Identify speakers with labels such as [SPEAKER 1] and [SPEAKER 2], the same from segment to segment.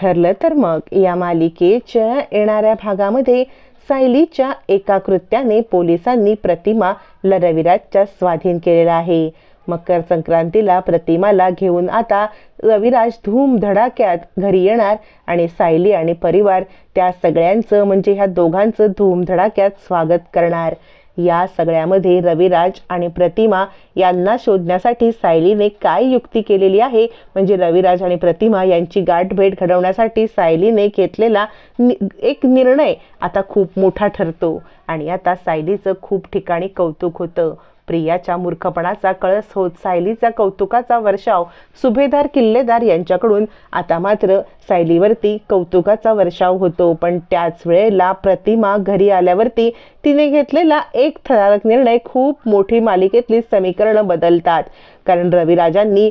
[SPEAKER 1] ठरलं तर मग या मालिकेच्या येणाऱ्या भागामध्ये सायलीच्या एका कृत्याने पोलिसांनी प्रतिमा रविराजच्या स्वाधीन केलेला आहे. मकर संक्रांतीला प्रतिमाला घेऊन आता रविराज धूमधडाक्यात घरी येणार आणि सायली आणि परिवार त्या सगळ्यांचं म्हणजे ह्या दोघांचं धूमधडाक्यात स्वागत करणार. या सगळ्यामध्ये रविराज आणि प्रतिमा यांना शोधण्यासाठी सायलीने काय युक्ती केलेली आहे, म्हणजे रविराज आणि प्रतिमा यांची गाठभेट घडवण्यासाठी सायलीने घेतलेला एक निर्णय आता खूप मोठा ठरतो आणि आता सायलीचं खूप ठिकाणी कौतुक होतं. प्रियाच्या मूर्खपणाचा कळस होत सायलीचा कौतुकाचा वर्षाव सुभेदार किल्लेदार यांच्याकडून आता मात्र सायलीवरती कौतुकाचा वर्षाव होतो. पण त्याच वेळेला प्रतिमा घरी आल्यावरती तिने घेतलेला एक थरारक निर्णय खूप मोठी मालिकेतली समीकरणं बदलतात. कारण रविराजांनी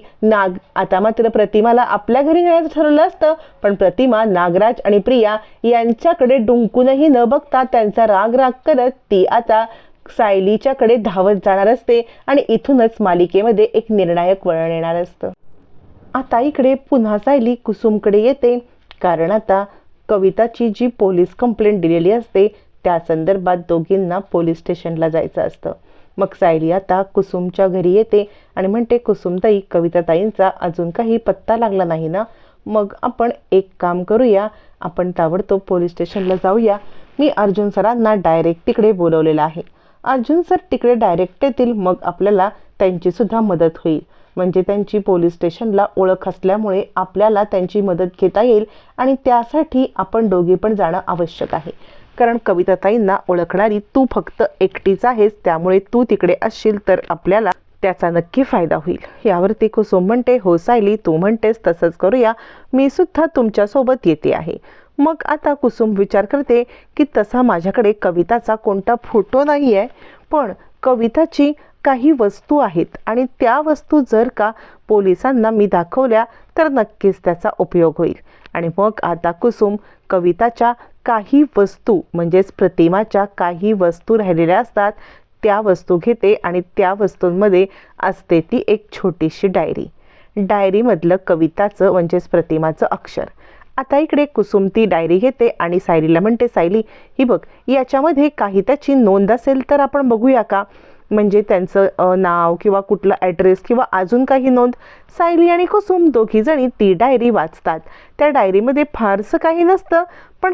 [SPEAKER 1] आता मात्र प्रतिमाला आपल्या घरी नेण्याचं ठरवलं असतं, पण प्रतिमा नागराज आणि प्रिया यांच्याकडे डुंकूनही न बघता त्यांचा राग करत ती आता सायलीच्याकडे धावत जाणार असते आणि इथूनच मालिकेमध्ये एक निर्णायक वळण येणार असतं. आता इकडे पुन्हा सायली कुसुमकडे येते, कारण आता कविताची जी पोलीस कंप्लेंट दिलेली असते त्या संदर्भात दोघींना पोलीस स्टेशनला जायचं असतं. मग सायली आता कुसुमच्या घरी येते आणि म्हणते, कुसुमताई, कविताताईंचा अजून काही पत्ता लागला नाही ना? मग आपण एक काम करूया, आपण ताबडतोब पोलीस स्टेशनला जाऊया. मी अर्जुन सरांना डायरेक्ट तिकडे बोलवलेलं आहे. अर्जुन सर तिकडे डायरेक्ट येतील, मग आपल्याला त्यांची सुद्धा मदत होईल. म्हणजे त्यांची पोलीस स्टेशनला ओळख असल्यामुळे आपल्याला त्यांची मदत घेता येईल आणि त्यासाठी आपण दोघी पण जाणं आवश्यक आहे. कारण कविताताईंना ओळखणारी तू फक्त एकटीच आहेस, त्यामुळे तू तिकडे असशील तर आपल्याला त्याचा नक्की फायदा होईल. यावरती कुसुम म्हणते, हो सायली, तू म्हणतेस तसंच करूया, मी सुद्धा तुमच्यासोबत येते आहे. मग आता कुसुम विचार करते की तसा माझ्याकडे कविताचा कोणता फोटो नाही आहे, पण कविताची काही वस्तू आहेत आणि त्या वस्तू जर का पोलिसांना मी दाखवल्या तर नक्कीच त्याचा उपयोग होईल. आणि मग आता कुसुम कविताच्या काही वस्तू म्हणजेच प्रतिमाच्या काही वस्तू राहिलेल्या असतात त्या वस्तू घेते आणि त्या वस्तूंमध्ये असते ती एक छोटीशी डायरीमधलं कविताचं म्हणजेच प्रतिमाचं अक्षर. आता इकडे कुसुम ती डायरी घेते आणि सायलीला म्हणते, सायली, ही बघ, याच्यामध्ये काही त्याची नोंद असेल तर आपण बघूया का? म्हणजे त्यांचं नाव किंवा कुठला ॲड्रेस किंवा अजून काही नोंद. सायली आणि कुसुम दोघी जणी ती डायरी वाचतात. त्या डायरीमध्ये फारसं काही नसतं, पण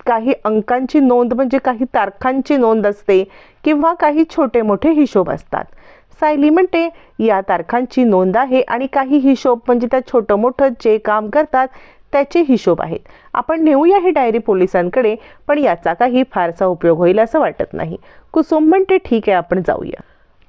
[SPEAKER 1] काही अंकांची नोंद म्हणजे काही तारखांची नोंद असते किंवा काही छोटे मोठे हिशोब असतात. सायली म्हणते, या तारखांची नोंद आहे आणि काही हिशोब म्हणजे त्या छोटं मोठं जे काम करतात त्याचे हिशोब आहेत. आपण नेऊया ही डायरी पोलिसांकडे, पण याचा काही फारसा उपयोग होईल असं वाटत नाही. कुसुम म्हणते, ठीक आहे, आपण जाऊया.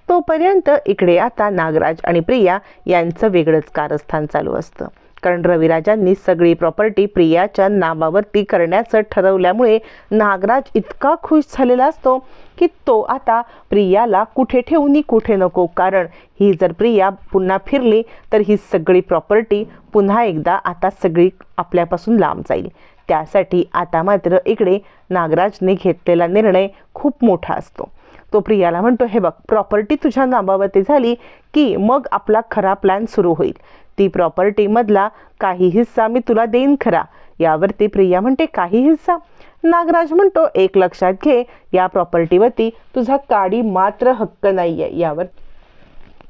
[SPEAKER 1] तोपर्यंत इकडे आता नागराज आणि प्रिया यांचं वेगळंच कारस्थान चालू असतं. कारण रविराजांनी सगळी प्रॉपर्टी प्रियाच्या नावावरती करण्याचं ठरवल्यामुळे नागराज इतका खुश झालेला असतो की तो आता प्रियाला कुठे ठेवून कुठे नको, कारण ही जर प्रिया पुन्हा फिरली तर ही सगळी प्रॉपर्टी पुन्हा एकदा आता सगळी आपल्यापासून लांब जाईल. त्यासाठी आता मात्र इकडे नागराजने घेतलेला निर्णय खूप मोठा असतो. तो प्रियाला म्हणतो, हे बघ, प्रॉपर्टी तुझ्या नावावरती झाली की मग आपला खरा प्लॅन सुरू होईल. ती प्रॉपर्टीमधला काही हिस्सा मी तुला देईन खरा. यावरती प्रिया म्हणते, काही हिस्सा? नागराज म्हणतो, एक लक्षात घे, या प्रॉपर्टीवरती तुझा काडी मात्र हक्क नाहीये. यावर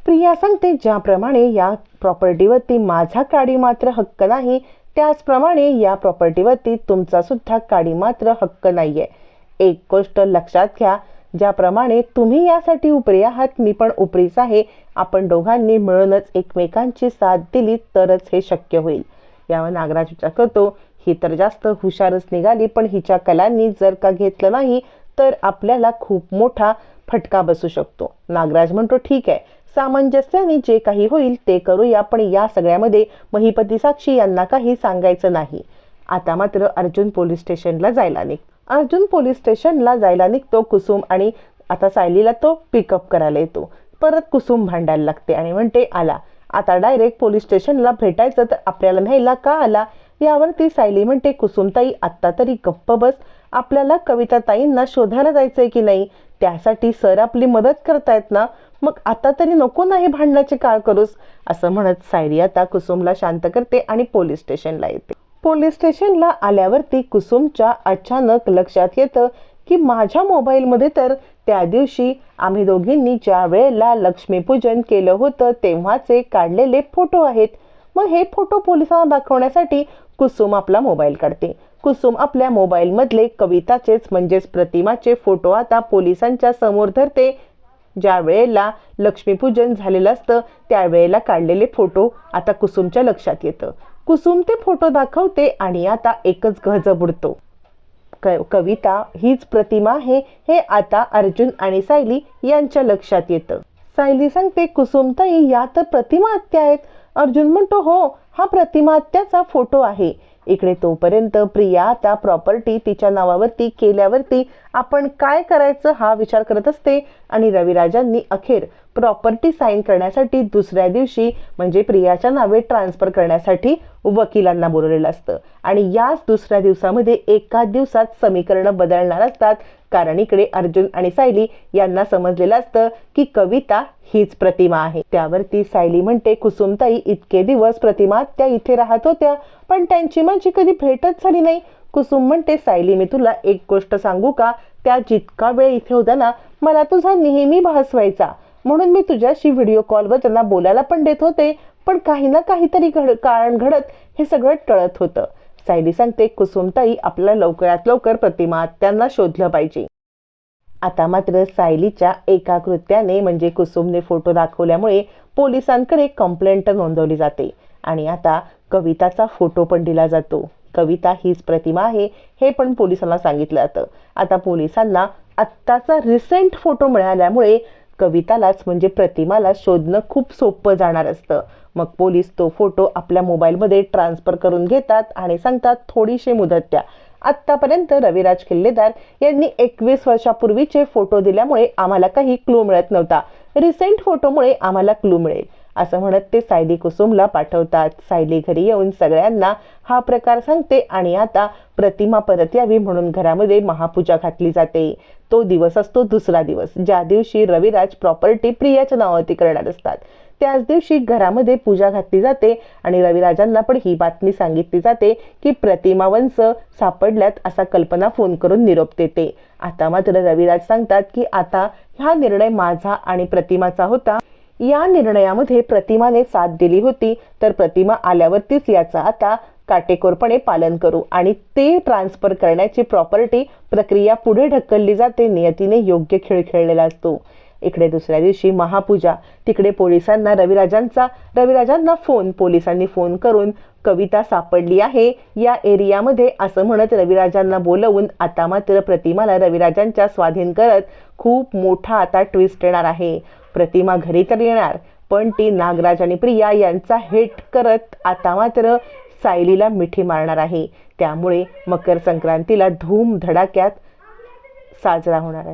[SPEAKER 1] प्रिया सांगते, ज्याप्रमाणे या प्रॉपर्टीवरती माझा काडी मात्र हक्क नाही, त्याचप्रमाणे या प्रॉपर्टीवरती तुमचा सुद्धा काडी मात्र हक्क नाहीये. एक गोष्ट लक्षात घ्या, ज्याप्रमाणे तुम्ही यासाठी उपरी आहात, मी पण उपरीच आहे. आपण दोघांनी मिळूनच एकमेकांची साथ दिली तरच हे शक्य होईल. यावर नागराज विचार करतो, ही तर जास्त हुशारच निघाली, पण हिच्या कलांनी जर का घेतलं नाही तर आपल्याला खूप मोठा फटका बसू शकतो. नागराज म्हणतो, ठीक आहे, सामंजस्याने जे काही होईल ते करूया, पण या सगळ्यामध्ये महिपती साक्षी यांना काही सांगायचं नाही. आता मात्र अर्जुन पोलीस स्टेशनला जायला निघतो कुसुम आणि आता सायलीला तो पिकअप करायला येतो. परत कुसुम भांडायला लागते आणि म्हणते, आला आता डायरेक्ट पोलीस स्टेशनला भेटायचं तर आपल्याला न्यायला का आला? यावरती सायली म्हणते, कुसुमताई आत्ता तरी गप्प बस, आपल्याला कविताताईंना शोधायला जायचंय की नाही, त्यासाठी सर आपली मदत करतायत ना, मग आता तरी नको नाही भांडणाचे काळ करूस, असं म्हणत सायली आता कुसुमला शांत करते आणि पोलीस स्टेशनला येते. पोलीस स्टेशनला आल्यावरती कुसुमच्या अचानक लक्षात येतं की माझ्या मोबाईलमध्ये तर त्या दिवशी आम्ही दोघींनी ज्या वेळेला लक्ष्मीपूजन केलं होतं तेव्हाचे काढलेले फोटो आहेत. मग हे फोटो पोलिसांना दाखवण्यासाठी कुसुम आपला मोबाईल काढते. कुसुम आपल्या मोबाईलमधले कविताचेच म्हणजेच प्रतिमाचे फोटो आता पोलिसांच्या समोर धरते. ज्या वेळेला लक्ष्मीपूजन झालेलं असतं त्यावेळेला काढलेले फोटो आता कुसुमच्या लक्षात येतं. कुसुम ते फोटो दाखवते आणि आता एकच गजब उडतो. कविता हीच प्रतिमा आहे हे आता अर्जुन आणि सायली यांच्या लक्षात येतं. सायली सांगते, कुसुमताई या तर प्रतिमा आत्या आहेत. अर्जुन म्हणतो, हो, हा प्रतिमा आत्याचा फोटो आहे. इकडे तोपर्यंत प्रिया आता प्रॉपर्टी तिच्या नावावरती केल्यावरती आपण काय करायचं हा विचार करत असते आणि रविराजांनी अखेर प्रॉपर्टी साईन करण्यासाठी दुसऱ्या दिवशी म्हणजे प्रियाच्या नावे ट्रान्सफर करण्यासाठी वकिलांना बोलवलेलं असतं आणि याच दुसऱ्या दिवसामध्ये एका दिवसात समीकरणं बदलणार असतात. कारण इकडे अर्जुन आणि सायली यांना समजलेलं असतं की कविता हीच प्रतिमा आहे. त्यावरती सायली म्हणते, कुसुमताई इतके दिवस प्रतिमा त्या इथे राहत होत्या पण त्यांची माझी कधी भेटच झाली नाही. कुसुम म्हणते, सायली मी तुला एक गोष्ट सांगू का, त्या जितका वेळ इथे होत्या ना मला तुझा नेहमी भास व्हायचा, म्हणून मी तुझ्याशी व्हिडिओ कॉलवर त्यांना बोलायला पण देत होते, पण काही ना काहीतरी कारण घडत हे सगळं टळत होतं. सायली सांगते, कुसुमताई आपल्याला लवकरात लवकर प्रतिमा त्यांना शोधलं पाहिजे. आता मात्र सायलीच्या एका कृत्याने म्हणजे कुसुमने फोटो दाखवल्यामुळे पोलिसांकडे कंप्लेंट नोंदवली जाते आणि आता कविताचा फोटो पण दिला जातो. कविता हीच प्रतिमा आहे हे पण पोलिसांना सांगितलं जातं. आता पोलिसांना आत्ताचा रिसेंट फोटो मिळाल्यामुळे कवितालाच म्हणजे प्रतिमाला शोधणं खूप सोपं जाणार असतं. मग पोलीस तो फोटो आपल्या मोबाईलमध्ये ट्रान्सफर करून घेतात आणि सांगतात, थोडीशी मुदत द्या. आत्तापर्यंत रविराज किल्लेदार यांनी 21 वर्षापूर्वीचे फोटो दिल्यामुळे आम्हाला काही क्लू मिळत नव्हता, रिसेंट फोटोमुळे आम्हाला क्लू मिळेल, असं म्हणत ते सायली कुसुमला पाठवतात. सायली घरी येऊन सगळ्यांना हा प्रकार सांगते आणि आता प्रतिमा परत यावी म्हणून घरामध्ये महापूजा घातली जाते. तो दिवस असतो दुसरा दिवस, ज्या दिवशी रविराज प्रॉपर्टी प्रियाच्या नावावरती करणार असतात. त्याच दिवशी घरामध्ये पूजा घातली जाते आणि रविराजांना पण ही बातमी सांगितली जाते की प्रतिमा वंश सापडल्यात असा कल्पना फोन करून निरोप देते. आता मात्र रविराज सांगतात की आता हा निर्णय माझा आणि प्रतिमाचा होता. या निर्णयामध्ये प्रतिमाने साथ दिली होती तर प्रतिमा आल्यावरतीच याचा आता काटेकोरपणे पालन करू आणि ते ट्रान्सफर करण्याची प्रॉपर्टी प्रक्रिया पुढे ढकलली जाते. नियतीने योग्य खेळ खेळलेला असतो. इकडे दुसऱ्या दिवशी महापूजा, तिकडे पोलिसांना रविराजांना पोलिसांनी फोन करून कविता सापडली आहे या एरियामध्ये असं म्हणत रविराजांना बोलवून आता मात्र प्रतिमाला रविराजांच्या स्वाधीन करत खूप मोठा आता ट्विस्ट येणार आहे. प्रतिमा घरी तर येणार पण ती नागराज आणि प्रिया यांचा हेट करत आता मात्र सायलीला मिठी मारणार आहे. त्यामुळे मकर संक्रांतीला धूम धडाक्यात साजरा होणार आहे.